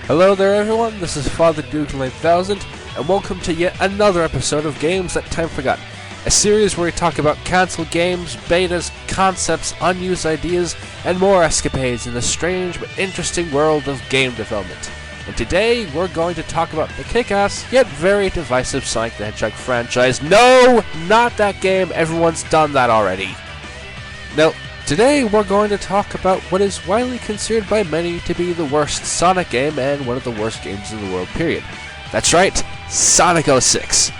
Hello there everyone, this is Father Duke 9000, and welcome to yet another episode of Games That Time Forgot, a series where we talk about cancelled games, betas, concepts, unused ideas, and more escapades in the strange but interesting world of game development. And today, we're going to talk about the kick-ass, yet very divisive Sonic the Hedgehog franchise. No! Not that game, everyone's done that already. No. Today, we're going to talk about what is widely considered by many to be the worst Sonic game and one of the worst games in the world, period. That's right, Sonic 06.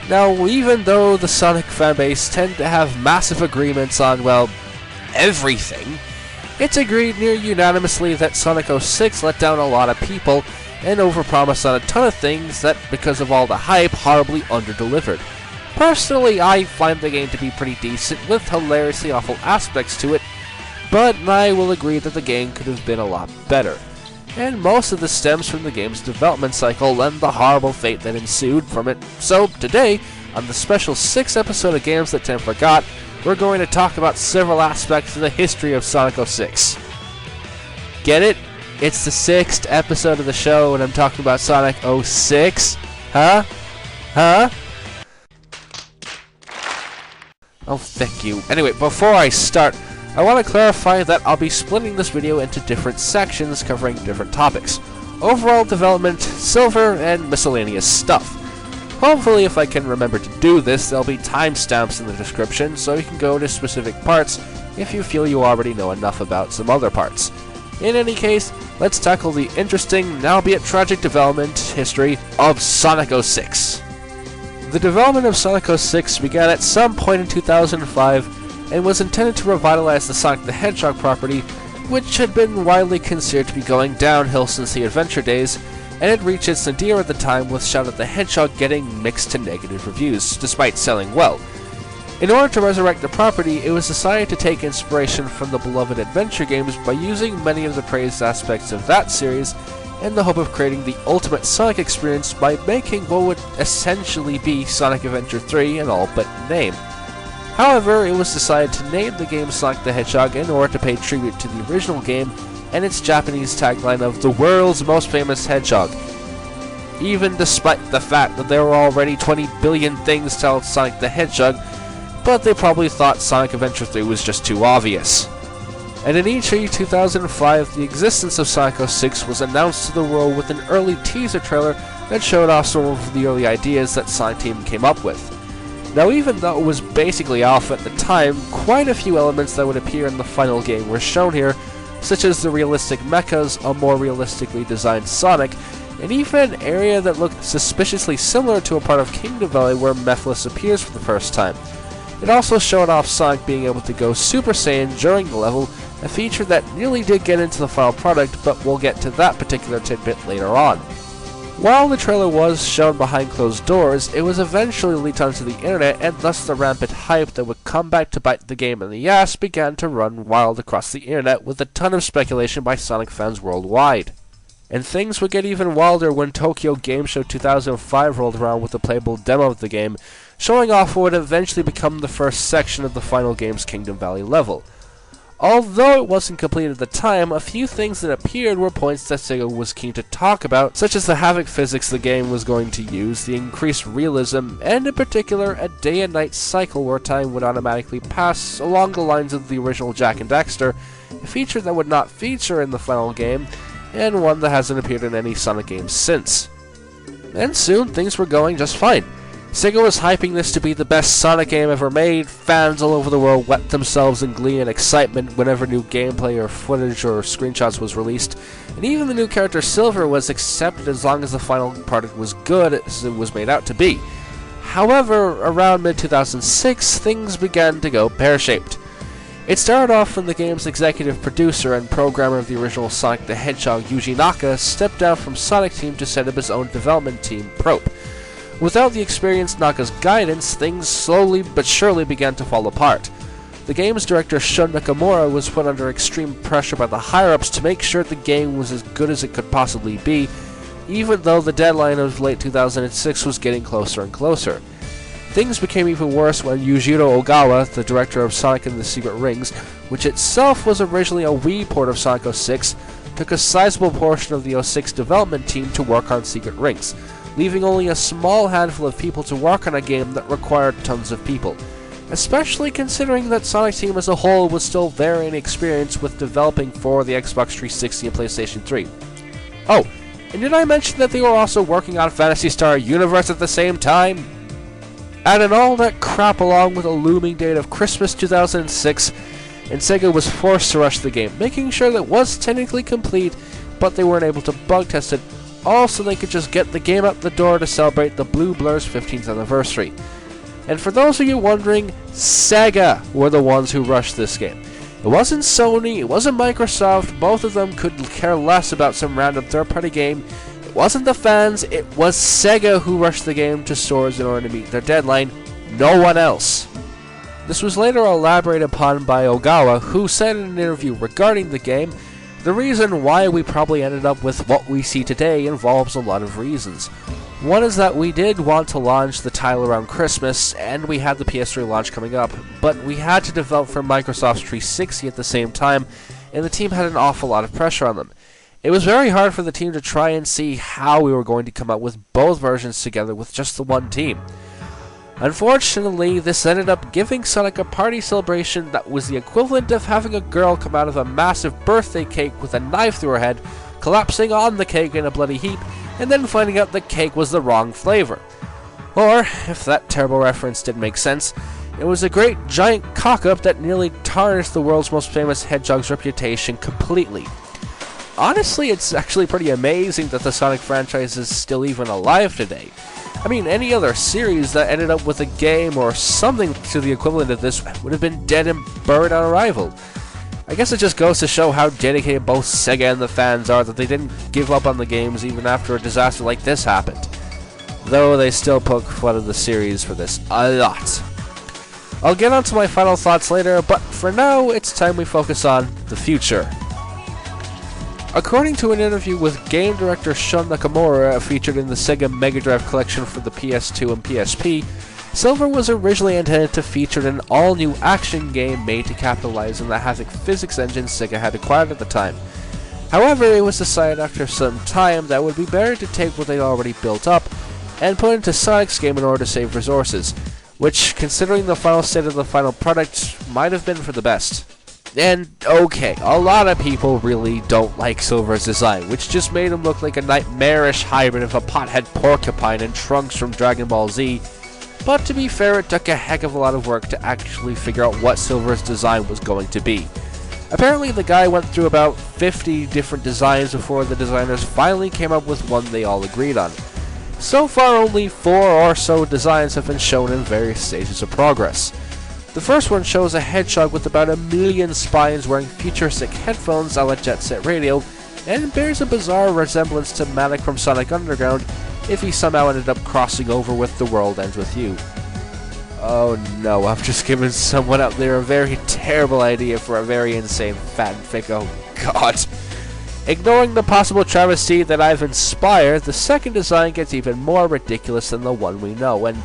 Now, even though the Sonic fanbase tend to have massive agreements on, well, everything, it's agreed near unanimously that Sonic 06 let down a lot of people and overpromised on a ton of things that, because of all the hype, horribly underdelivered. Personally, I find the game to be pretty decent, with hilariously awful aspects to it, but I will agree that the game could have been a lot better. And most of this stems from the game's development cycle and the horrible fate that ensued from it. So today, on the special 6th episode of Games That Time Forgot, we're going to talk about several aspects of the history of Sonic 06. Get it? It's the 6th episode of the show and I'm talking about Sonic 06? Huh? Oh, thank you. Anyway, before I start, I want to clarify that I'll be splitting this video into different sections covering different topics. Overall development, silver, and miscellaneous stuff. Hopefully, if I can remember to do this, there'll be timestamps in the description, so you can go to specific parts if you feel you already know enough about some other parts. In any case, let's tackle the interesting, albeit tragic development history of Sonic 06. The development of Sonic 06 began at some point in 2005 and was intended to revitalize the Sonic the Hedgehog property, which had been widely considered to be going downhill since the Adventure days, and had reached its nadir at the time, with Shadow the Hedgehog getting mixed to negative reviews, despite selling well. In order to resurrect the property, it was decided to take inspiration from the beloved adventure games by using many of the praised aspects of that series in the hope of creating the ultimate Sonic experience by making what would essentially be Sonic Adventure 3 in all but name. However, it was decided to name the game Sonic the Hedgehog in order to pay tribute to the original game and its Japanese tagline of the world's most famous hedgehog, even despite the fact that there were already 20 billion things to tell Sonic the Hedgehog, but they probably thought Sonic Adventure 3 was just too obvious. And in E3 2005, the existence of Sonic 06 was announced to the world with an early teaser trailer that showed off some of the early ideas that Sonic Team came up with. Now, even though it was basically alpha at the time, quite a few elements that would appear in the final game were shown here, such as the realistic mechas, a more realistically designed Sonic, and even an area that looked suspiciously similar to a part of Kingdom Valley where Mephiles appears for the first time. It also showed off Sonic being able to go Super Saiyan during the level, a feature that nearly did get into the final product, but we'll get to that particular tidbit later on. While the trailer was shown behind closed doors, it was eventually leaked onto the internet, and thus the rampant hype that would come back to bite the game in the ass began to run wild across the internet, with a ton of speculation by Sonic fans worldwide. And things would get even wilder when Tokyo Game Show 2005 rolled around with a playable demo of the game, showing off what would eventually become the first section of the final game's Kingdom Valley level. Although it wasn't completed at the time, a few things that appeared were points that Sega was keen to talk about, such as the havoc physics the game was going to use, the increased realism, and in particular, a day and night cycle where time would automatically pass along the lines of the original Jak and Daxter, a feature that would not feature in the final game, and one that hasn't appeared in any Sonic games since. And soon, things were going just fine. Sega was hyping this to be the best Sonic game ever made, fans all over the world wet themselves in glee and excitement whenever new gameplay or footage or screenshots was released, and even the new character Silver was accepted as long as the final product was good as it was made out to be. However, around mid-2006, things began to go pear-shaped. It started off when the game's executive producer and programmer of the original Sonic the Hedgehog, Yuji Naka, stepped down from Sonic Team to set up his own development team, Probe. Without the experienced Naka's guidance, things slowly but surely began to fall apart. The game's director Shun Nakamura was put under extreme pressure by the higher-ups to make sure the game was as good as it could possibly be, even though the deadline of late 2006 was getting closer and closer. Things became even worse when Yujiro Ogawa, the director of Sonic and the Secret Rings, which itself was originally a Wii port of Sonic 06, took a sizable portion of the 06 development team to work on Secret Rings, leaving only a small handful of people to work on a game that required tons of people, especially considering that Sonic Team as a whole was still very inexperienced with developing for the Xbox 360 and PlayStation 3. Oh, and did I mention that they were also working on Phantasy Star Universe at the same time? Adding all that crap along with a looming date of Christmas 2006, and Sega was forced to rush the game, making sure that it was technically complete, but they weren't able to bug test it, all so they could just get the game out the door to celebrate the Blue Blur's 15th anniversary. And for those of you wondering, Sega were the ones who rushed this game. It wasn't Sony, it wasn't Microsoft, both of them could care less about some random third-party game. It wasn't the fans, it was Sega who rushed the game to stores in order to meet their deadline, no one else. This was later elaborated upon by Ogawa, who said in an interview regarding the game, "The reason why we probably ended up with what we see today involves a lot of reasons. One is that we did want to launch the title around Christmas, and we had the PS3 launch coming up, but we had to develop for Microsoft's 360 at the same time, and the team had an awful lot of pressure on them. It was very hard for the team to try and see how we were going to come out with both versions together with just the one team. Unfortunately, this ended up giving Sonic a party celebration that was the equivalent of having a girl come out of a massive birthday cake with a knife through her head, collapsing on the cake in a bloody heap, and then finding out the cake was the wrong flavor. Or, if that terrible reference did make sense, it was a great giant cock-up that nearly tarnished the world's most famous Hedgehog's reputation completely. Honestly, it's actually pretty amazing that the Sonic franchise is still even alive today. I mean, any other series that ended up with a game or something to the equivalent of this would have been dead and buried on arrival. I guess it just goes to show how dedicated both Sega and the fans are that they didn't give up on the games even after a disaster like this happened. Though they still poke fun at the series for this a lot. I'll get onto my final thoughts later, but for now, it's time we focus on the future. According to an interview with game director Shun Nakamura featured in the Sega Mega Drive collection for the PS2 and PSP, Silver was originally intended to feature an all-new action game made to capitalize on the Havoc physics engine Sega had acquired at the time. However, it was decided after some time that it would be better to take what they'd already built up and put into Sonic's game in order to save resources, which, considering the final state of the final product, might have been for the best. And, okay, a lot of people really don't like Silver's design, which just made him look like a nightmarish hybrid of a pothead porcupine and Trunks from Dragon Ball Z, but to be fair, it took a heck of a lot of work to actually figure out what Silver's design was going to be. Apparently the guy went through about 50 different designs before the designers finally came up with one they all agreed on. So far only 4 or so designs have been shown in various stages of progress. The first one shows a hedgehog with about 1 million spines wearing futuristic headphones a la Jet Set Radio, and bears a bizarre resemblance to Manic from Sonic Underground if he somehow ended up crossing over with The World Ends With You. Oh no, I've just given someone out there a very terrible idea for a very insane fanfic, oh god. Ignoring the possible travesty that I've inspired, the second design gets even more ridiculous than the one we know and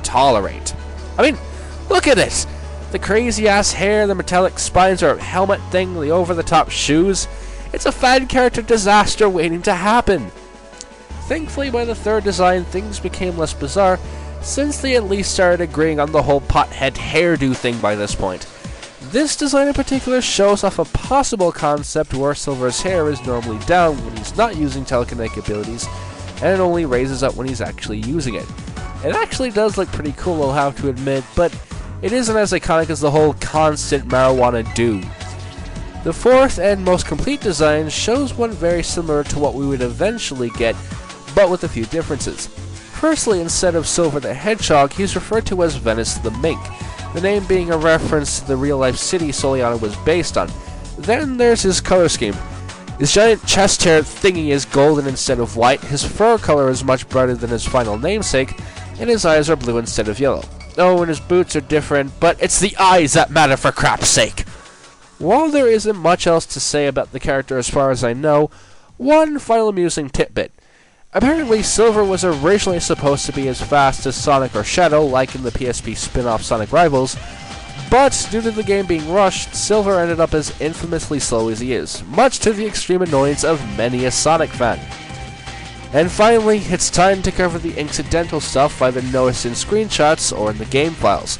tolerate. I mean, look at it! The crazy-ass hair, the metallic spines or helmet thing, the over-the-top shoes. It's a fan character disaster waiting to happen. Thankfully, by the third design, things became less bizarre, since they at least started agreeing on the whole pothead hairdo thing by this point. This design in particular shows off a possible concept where Silver's hair is normally down when he's not using telekinetic abilities, and it only raises up when he's actually using it. It actually does look pretty cool, I'll have to admit, but it isn't as iconic as the whole constant marijuana do. The fourth and most complete design shows one very similar to what we would eventually get, but with a few differences. Firstly, instead of Silver the Hedgehog, he's referred to as Venice the Mink, the name being a reference to the real-life city Soliana was based on. Then there's his color scheme. His giant chest hair thingy is golden instead of white, his fur color is much brighter than his final namesake, and his eyes are blue instead of yellow. Oh, and his boots are different, but it's the eyes that matter for crap's sake! While there isn't much else to say about the character as far as I know, one final amusing tidbit. Apparently, Silver was originally supposed to be as fast as Sonic or Shadow, like in the PSP spin-off Sonic Rivals, But due to the game being rushed, Silver ended up as infamously slow as he is, much to the extreme annoyance of many a Sonic fan. And finally, it's time to cover the incidental stuff either noticed in screenshots or in the game files.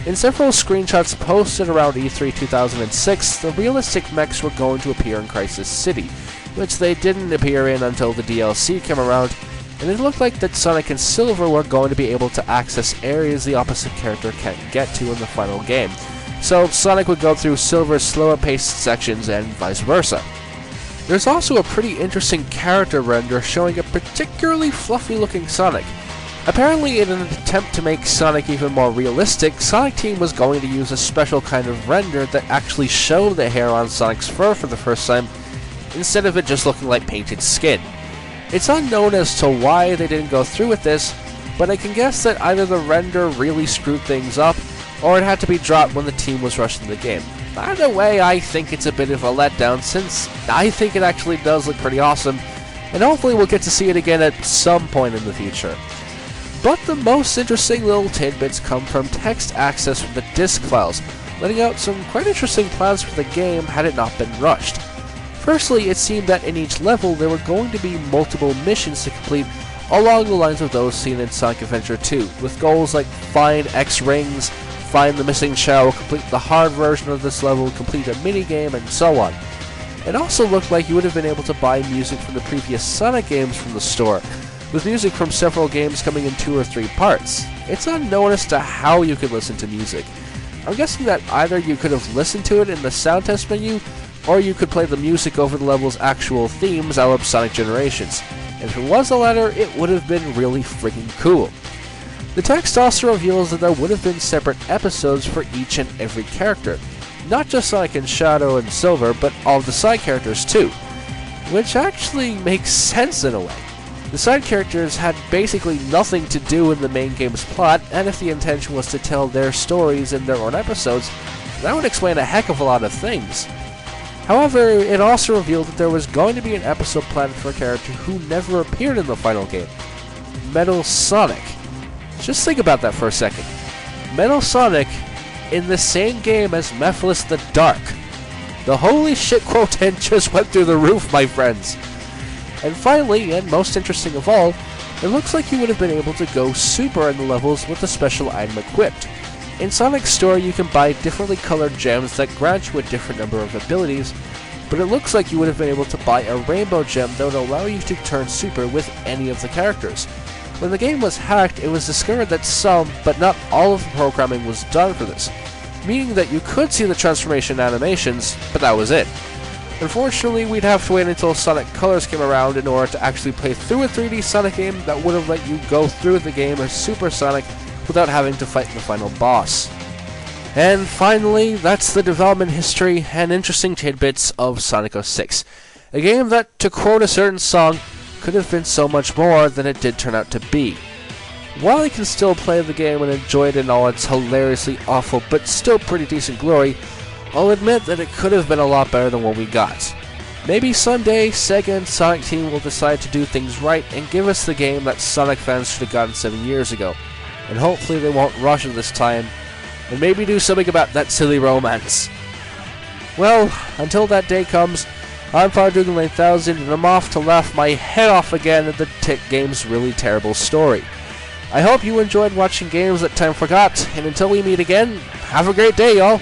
In several screenshots posted around E3 2006, the realistic mechs were going to appear in Crisis City, which they didn't appear in until the DLC came around, and it looked like that Sonic and Silver were going to be able to access areas the opposite character can't get to in the final game, so Sonic would go through Silver's slower paced sections and vice versa. There's also a pretty interesting character render showing a particularly fluffy looking Sonic. Apparently, in an attempt to make Sonic even more realistic, Sonic Team was going to use a special kind of render that actually showed the hair on Sonic's fur for the first time, instead of it just looking like painted skin. It's unknown as to why they didn't go through with this, but I can guess that either the render really screwed things up, or it had to be dropped when the team was rushing the game. Either way, I think it's a bit of a letdown, since I think it actually does look pretty awesome, and hopefully we'll get to see it again at some point in the future. But the most interesting little tidbits come from text access from the disk files, letting out some quite interesting plans for the game had it not been rushed. Firstly, it seemed that in each level there were going to be multiple missions to complete along the lines of those seen in Sonic Adventure 2, with goals like find X rings, find the missing shell, complete the hard version of this level, complete a minigame, and so on. It also looked like you would have been able to buy music from the previous Sonic games from the store, with music from several games coming in 2 or 3 parts. It's unknown as to how you could listen to music. I'm guessing that either you could have listened to it in the sound test menu, or you could play the music over the level's actual themes out of Sonic Generations. And if it was the latter, it would have been really freaking cool. The text also reveals that there would have been separate episodes for each and every character, not just Sonic and Shadow and Silver, but all of the side characters too, which actually makes sense in a way. The side characters had basically nothing to do in the main game's plot, and if the intention was to tell their stories in their own episodes, that would explain a heck of a lot of things. However, it also revealed that there was going to be an episode planned for a character who never appeared in the final game, Metal Sonic. Just think about that for a second. Metal Sonic in the same game as Mephiles the Dark. The holy shit quotient just went through the roof, my friends. And finally, and most interesting of all, it looks like you would have been able to go super in the levels with a special item equipped. In Sonic's store, you can buy differently colored gems that grant you a different number of abilities, but it looks like you would have been able to buy a rainbow gem that would allow you to turn super with any of the characters. When the game was hacked, it was discovered that some, but not all of the programming was done for this, meaning that you could see the transformation animations, but that was it. Unfortunately, we'd have to wait until Sonic Colors came around in order to actually play through a 3D Sonic game that would have let you go through the game as Super Sonic without having to fight the final boss. And finally, that's the development history and interesting tidbits of Sonic 06, a game that, to quote a certain song, could have been so much more than it did turn out to be. While I can still play the game and enjoy it in all its hilariously awful but still pretty decent glory, I'll admit that it could have been a lot better than what we got. Maybe someday, Sega and Sonic Team will decide to do things right and give us the game that Sonic fans should have gotten 7 years ago. And hopefully they won't rush it this time, and maybe do something about that silly romance. Well, until that day comes, I'm Fardugan 9000, and I'm off to laugh my head off again at the game's really terrible story. I hope you enjoyed watching games that time forgot, and until we meet again, have a great day, y'all!